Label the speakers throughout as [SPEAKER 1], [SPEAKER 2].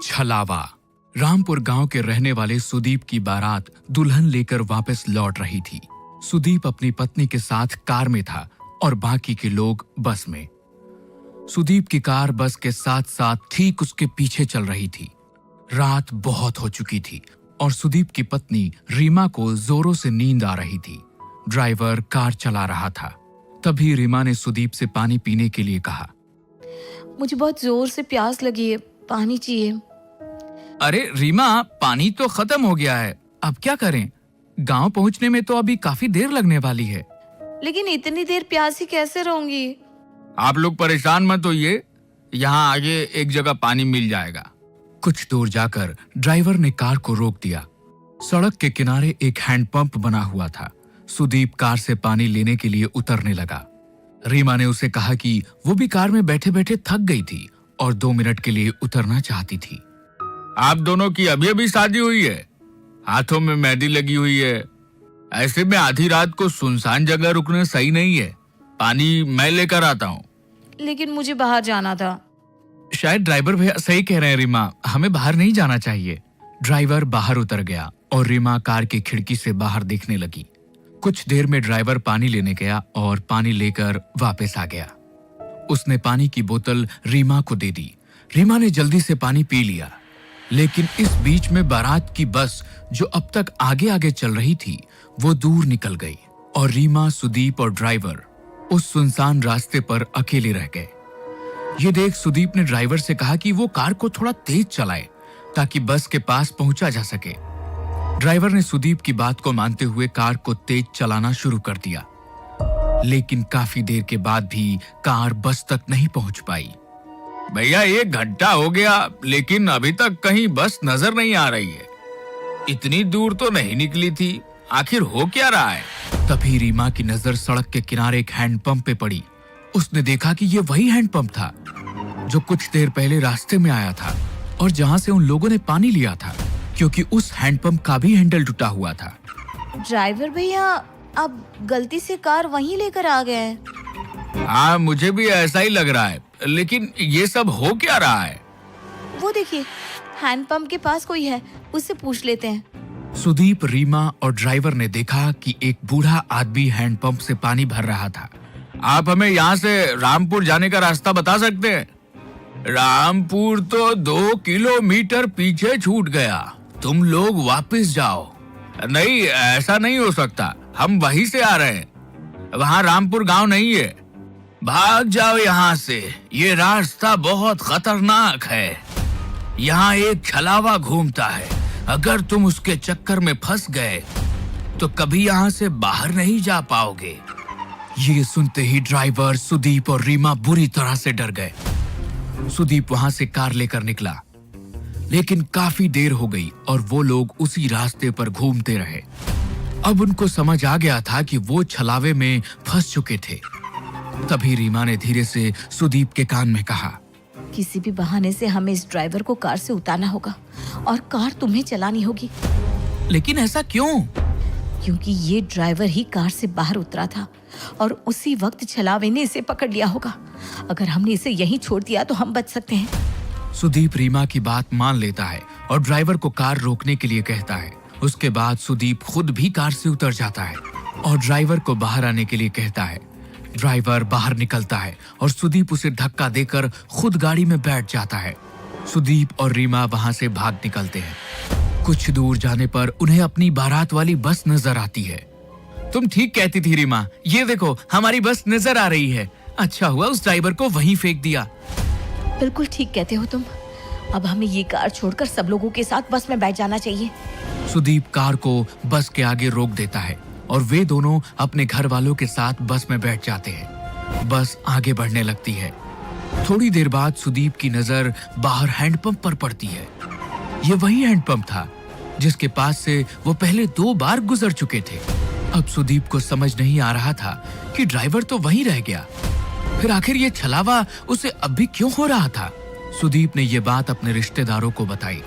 [SPEAKER 1] छलावा। रामपुर गांव के रहने वाले सुदीप की बारात दुल्हन लेकर वापस लौट रही थी। सुदीप अपनी पत्नी के साथ कार में था और बाकी के लोग बस में। सुदीप की कार बस के साथ साथ ठीक उसके पीछे चल रही थी। रात बहुत हो चुकी थी और सुदीप की पत्नी रीमा को जोरों से नींद आ रही थी। ड्राइवर कार चला रहा था। तभी रीमा ने सुदीप से पानी पीने के लिए कहा।
[SPEAKER 2] मुझे बहुत जोर से प्यास लगी है, पानी चाहिए।
[SPEAKER 1] अरे रीमा, पानी तो खत्म हो गया है, अब क्या करें? गांव पहुंचने में तो अभी काफी देर लगने वाली है।
[SPEAKER 2] लेकिन इतनी देर प्यासी कैसे रहूंगी?
[SPEAKER 1] आप लोग परेशान मत होइए, यहाँ आगे एक जगह पानी मिल जाएगा। कुछ दूर जाकर ड्राइवर ने कार को रोक दिया। सड़क के किनारे एक हैंडपंप बना हुआ था। सुदीप कार से पानी लेने के लिए उतरने लगा। रीमा ने उसे कहा कि वो भी कार में बैठे बैठे थक गई थी और 2 मिनट के लिए उतरना चाहती थी। आप दोनों की अभी अभी शादी हुई है, हाथों में मेहंदी लगी हुई है, ऐसे में आधी रात को सुनसान जगह रुकना सही नहीं है। पानी मैं लेकर आता हूँ।
[SPEAKER 2] लेकिन मुझे बाहर जाना था।
[SPEAKER 1] शायद ड्राइवर भैया सही कह रहे हैं रीमा, हमें बाहर नहीं जाना चाहिए। ड्राइवर बाहर उतर गया और रीमा कार की खिड़की से बाहर देखने लगी। कुछ देर में ड्राइवर पानी लेने गया और पानी लेकर वापस आ गया। उसने पानी की बोतल रीमा को दे दी। रीमा ने जल्दी से पानी पी लिया। लेकिन इस बीच में बारात की बस जो अब तक आगे आगे चल रही थी वो दूर निकल गई और रीमा, सुदीप और ड्राइवर उस सुनसान रास्ते पर अकेले रह गए। ये देख सुदीप ने ड्राइवर से कहा कि वो कार को थोड़ा तेज चलाए ताकि बस के पास पहुंचा जा सके। ड्राइवर ने सुदीप की बात को मानते हुए कार को तेज चलाना शुरू कर दिया। लेकिन काफी देर के बाद भी कार बस तक नहीं पहुंच पाई। भैया 1 घंटा हो गया लेकिन अभी तक कहीं बस नजर नहीं आ रही है। इतनी दूर तो नहीं निकली थी, आखिर हो क्या रहा है? तभी रीमा की नजर सड़क के किनारे एक हैंडपंप पे पड़ी। उसने देखा कि ये वही हैंडपंप था जो कुछ देर पहले रास्ते में आया था और जहां से उन लोगों ने पानी लिया था, क्योंकि उस हैंडपंप का भी हैंडल टूटा हुआ था।
[SPEAKER 2] ड्राइवर भैया, आप गलती से कार वहीं लेकर आ गए हैं।
[SPEAKER 1] हाँ, मुझे भी ऐसा ही लग रहा है, लेकिन ये सब हो क्या रहा है?
[SPEAKER 2] वो देखिए, हैंडपंप के पास कोई है, उससे पूछ लेते हैं।
[SPEAKER 1] सुदीप, रीमा और ड्राइवर ने देखा कि एक बूढ़ा आदमी हैंडपंप से पानी भर रहा था। आप हमें यहाँ से रामपुर जाने का रास्ता बता सकते हैं? रामपुर तो 2 किलोमीटर पीछे छूट गया, तुम लोग वापस जाओ। नहीं, ऐसा नहीं हो सकता, हम वहीं से आ रहे हैं, वहाँ रामपुर गांव नहीं है। भाग जाओ यहाँ से, ये रास्ता बहुत खतरनाक है। यहाँ एक छलावा घूमता है, अगर तुम उसके चक्कर में फंस गए तो कभी यहाँ से बाहर नहीं जा पाओगे। ये सुनते ही ड्राइवर, सुदीप और रीमा बुरी तरह से डर गए। सुदीप वहां से कार लेकर निकला, लेकिन काफी देर हो गई और वो लोग उसी रास्ते पर घूमते रहे। अब उनको समझ आ गया था कि वो छलावे में फंस चुके थे। तभी रीमा ने धीरे से सुदीप के कान में कहा,
[SPEAKER 2] किसी भी बहाने से हमें इस ड्राइवर को कार से उतारना होगा और कार तुम्हें चलानी होगी।
[SPEAKER 1] लेकिन ऐसा क्यों?
[SPEAKER 2] क्योंकि ये ड्राइवर ही कार से बाहर उतरा था और उसी वक्त छलावे ने इसे पकड़ लिया होगा। अगर हमने इसे यहीं छोड़ दिया तो हम बच सकते हैं।
[SPEAKER 1] सुदीप रीमा की बात मान लेता है और ड्राइवर को कार रोकने के लिए कहता है। उसके बाद सुदीप खुद भी कार से उतर जाता है और ड्राइवर को बाहर आने के लिए कहता है। ड्राइवर बाहर निकलता है और सुदीप उसे धक्का देकर खुद गाड़ी में बैठ जाता है। सुदीप और रीमा वहां से भाग निकलते हैं। कुछ दूर जाने पर उन्हें अपनी बारात वाली बस नजर आती है। तुम ठीक कहती थी रीमा, ये देखो हमारी बस नजर आ रही है। अच्छा हुआ उस ड्राइवर को वहीं फेंक दिया।
[SPEAKER 2] बिल्कुल ठीक कहते हो तुम। अब हमें ये कार छोड़कर सब लोगों के साथ बस में बैठ जाना चाहिए।
[SPEAKER 1] सुदीप कार को बस के आगे रोक देता है और वे दोनों अपने घर वालों के साथ बस में बैठ जाते हैं। बस आगे बढ़ने लगती है। थोड़ी देर बाद सुदीप की नजर बाहर हैंडपंप पर पड़ती है। ये वही हैंडपंप था जिसके पास से वो पहले 2 बार गुजर चुके थे। अब सुदीप को समझ नहीं आ रहा था कि ड्राइवर तो वहीं रह गया, फिर आखिर ये छलावा उसे अब भी क्यों हो रहा था? सुदीप ने ये बात अपने रिश्तेदारों को बताई।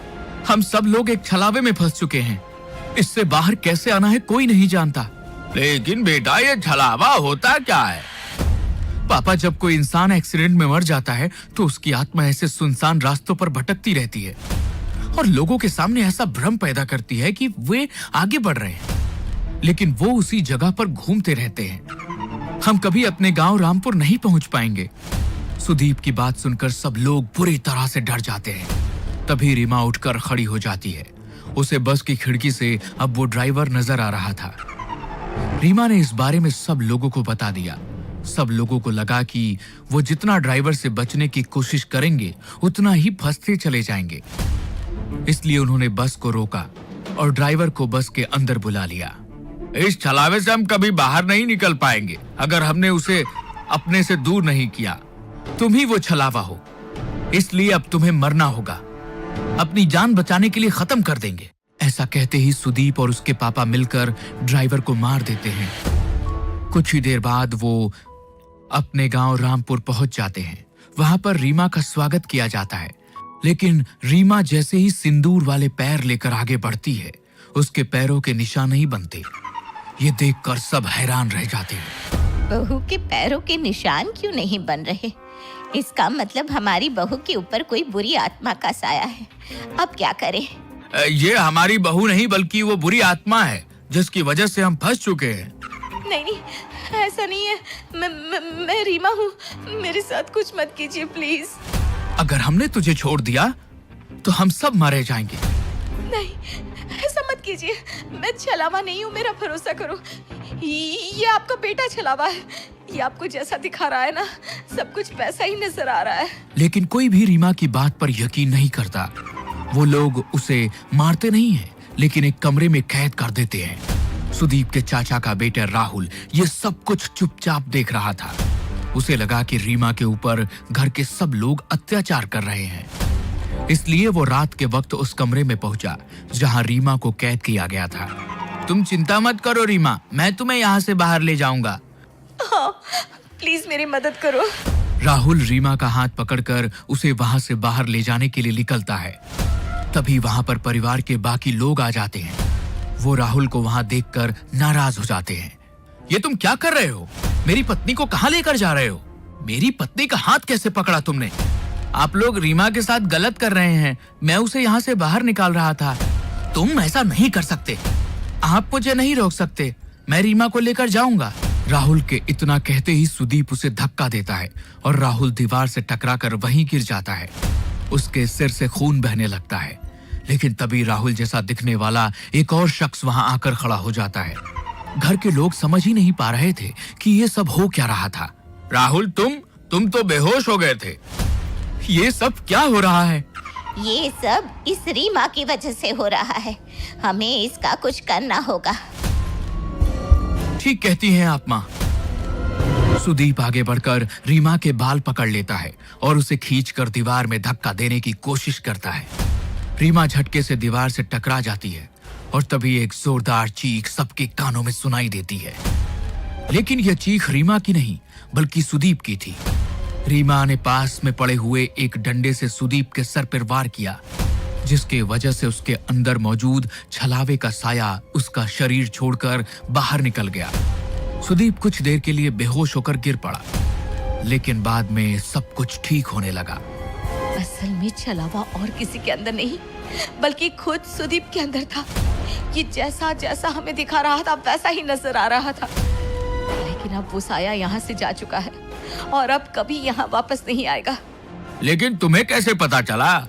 [SPEAKER 1] हम सब लोग एक छलावे में फंस चुके हैं, इससे बाहर कैसे आना है कोई नहीं जानता। लेकिन बेटा, ये छलावा होता क्या है? पापा, जब कोई इंसान एक्सीडेंट में मर जाता है तो उसकी आत्मा ऐसे सुनसान रास्तों पर भटकती रहती है। और लोगों के सामने ऐसा भ्रम पैदा करती है कि वे आगे बढ़ रहे हैं, लेकिन वो उसी जगह पर घूमते रहते हैं। हम कभी अपने गांव रामपुर नहीं पहुंच पाएंगे। सुदीप की बात सुनकर सब लोग बुरी तरह से डर जाते हैं। तभी रीमा उठकर खड़ी हो जाती है। उसे बस की खिड़की से अब वो ड्राइवर नजर आ रहा था। रीमा ने इस बारे में सब लोगों को बता दिया। सब लोगों को लगा कि वो जितना ड्राइवर से बचने की कोशिश करेंगे उतना ही फंसते चले जाएंगे। इसलिए उन्होंने बस को रोका और ड्राइवर को बस के अंदर बुला लिया। इस छलावे से हम कभी बाहर नहीं निकल पाएंगे अगर हमने उसे अपने से दूर नहीं किया। तुम ही वो छलावा हो, इसलिए अब तुम्हें मरना होगा। अपनी जान बचाने के लिए खत्म कर देंगे। ऐसा कहते ही सुदीप और उसके पापा मिलकर ड्राइवर को मार देते हैं। कुछ ही देर बाद वो अपने गांव रामपुर पहुंच जाते हैं। वहां पर रीमा का स्वागत किया जाता है, लेकिन रीमा जैसे ही सिंदूर वाले पैर लेकर आगे बढ़ती है, उसके पैरों के निशान नहीं बनते। ये देखकर सब हैरान रह जाते हैं।
[SPEAKER 2] बहू के पैरों के निशान क्यों नहीं बन रहे? इसका मतलब हमारी बहू के ऊपर कोई बुरी आत्मा का साया है। अब क्या करें?
[SPEAKER 1] ये हमारी बहू नहीं बल्कि वो बुरी आत्मा है जिसकी वजह से हम फंस चुके हैं।
[SPEAKER 2] नहीं, ऐसा नहीं है। मैं रीमा हूँ। मेरे साथ कुछ मत कीजिए प्लीज।
[SPEAKER 1] अगर हमने तुझे छोड़ दिया तो हम सब मारे जाएंगे।
[SPEAKER 2] नहीं, ऐसा मत कीजिए। मैं छलावा नहीं हूँ, मेरा भरोसा करो। ये आपका बेटा छलावा है। ये आपको जैसा दिखा रहा है ना, सब कुछ पैसा ही नजर आ रहा है।
[SPEAKER 1] लेकिन कोई भी रीमा की बात पर यकीन नहीं करता। वो लोग उसे मारते नहीं हैं, लेकिन एक कमरे में कैद कर देते हैं। सुदीप के चाचा का बेटा राहुल ये सब कुछ चुपचाप देख रहा था। उसे लगा कि रीमा के ऊपर घर के सब लोग अत्याचार कर रहे हैं। इसलिए वो रात के वक्त उस कमरे में पहुंचा जहां रीमा को कैद किया गया था। तुम चिंता मत करो रीमा, मैं तुम्हें यहाँ से बाहर ले जाऊंगा।
[SPEAKER 2] हाँ, प्लीज मेरी मदद करो।
[SPEAKER 1] राहुल रीमा का हाथ पकड़कर उसे वहां से बाहर ले जाने के लिए निकलता है। तभी वहां पर परिवार के बाकी लोग आ जाते हैं। वो राहुल को वहां देखकर नाराज हो जाते हैं। ये तुम क्या कर रहे हो? मेरी पत्नी को कहां लेकर जा रहे हो? मेरी पत्नी का हाथ कैसे पकड़ा तुमने? आप लोग रीमा के साथ गलत कर रहे हैं। मैं उसे यहाँ से बाहर निकाल रहा था। तुम ऐसा नहीं कर सकते। आप मुझे नहीं रोक सकते। मैं रीमा को लेकर जाऊंगा। राहुल के इतना कहते ही सुदीप उसे धक्का देता है और राहुल दीवार से टकराकर वहीं गिर जाता है। उसके सिर से खून बहने लगता है। लेकिन तभी राहुल जैसा दिखने वाला एक और शख्स वहां आकर खड़ा हो जाता है। घर के लोग समझ ही नहीं पा रहे थे कि ये सब हो क्या रहा था। राहुल, तुम तो बेहोश हो गए थे। ये सब क्या हो रहा है?
[SPEAKER 2] ये सब इस रीमा की वजह से हो रहा है। हमें इसका कुछ करना होगा।
[SPEAKER 1] ठीक कहती हैं आप माँ। सुदीप आगे बढ़कर रीमा के बाल पकड़ लेता है और उसे खींचकर दीवार में धक्का देने की कोशिश करता है। रीमा झटके से दीवार से टकरा जाती है और तभी एक जोरदार चीख सबके कानों में सुनाई देती है। लेकिन यह चीख रीमा की नहीं बल्कि सुदीप की थी। रीमा ने पास में पड़े हुए एक डंडे से सुदीप के सर पर वार किया, जिसके वजह से उसके अंदर मौजूद छलावे का साया उसका शरीर छोड़कर बाहर निकल गया। सुदीप कुछ देर के लिए बेहोश होकर गिर पड़ा, लेकिन बाद में सब कुछ ठीक होने लगा। असल में छलावा और किसी के अंदर नहीं बल्कि खुद सुदीप के अंदर था। ये जैसा जैसा हमें दिखा रहा था वैसा ही नजर आ रहा था। लेकिन अब वो साया यहाँ से जा चुका है और अब कभी यहाँ वापस नहीं आएगा। लेकिन तुम्हें कैसे पता चला?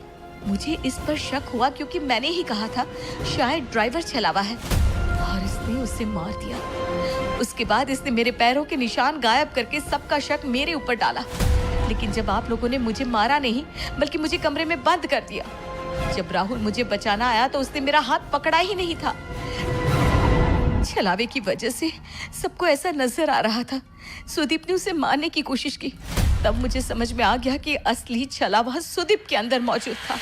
[SPEAKER 1] मुझे इस पर शक हुआ क्योंकि मैंने ही कहा था शायद ड्राइवर छलावा है और इसने उसे मार दिया। उसके बाद इसने मेरे पैरों के निशान गायब करके सबका शक मेरे ऊपर डाला। लेकिन जब आप लोगों ने मुझे मारा नहीं बल्कि मुझे कमरे में बंद कर दिया। जब राहुल मुझे बचाना आया तो उसने मेरा हाथ पकड़ा ही नहीं था। छलावे की वजह से सबको ऐसा नजर आ रहा था। सुदीप ने उसे मारने की कोशिश की। तब मुझे समझ में आ गया कि असली छलावा सुदीप के अंदर मौजूद था।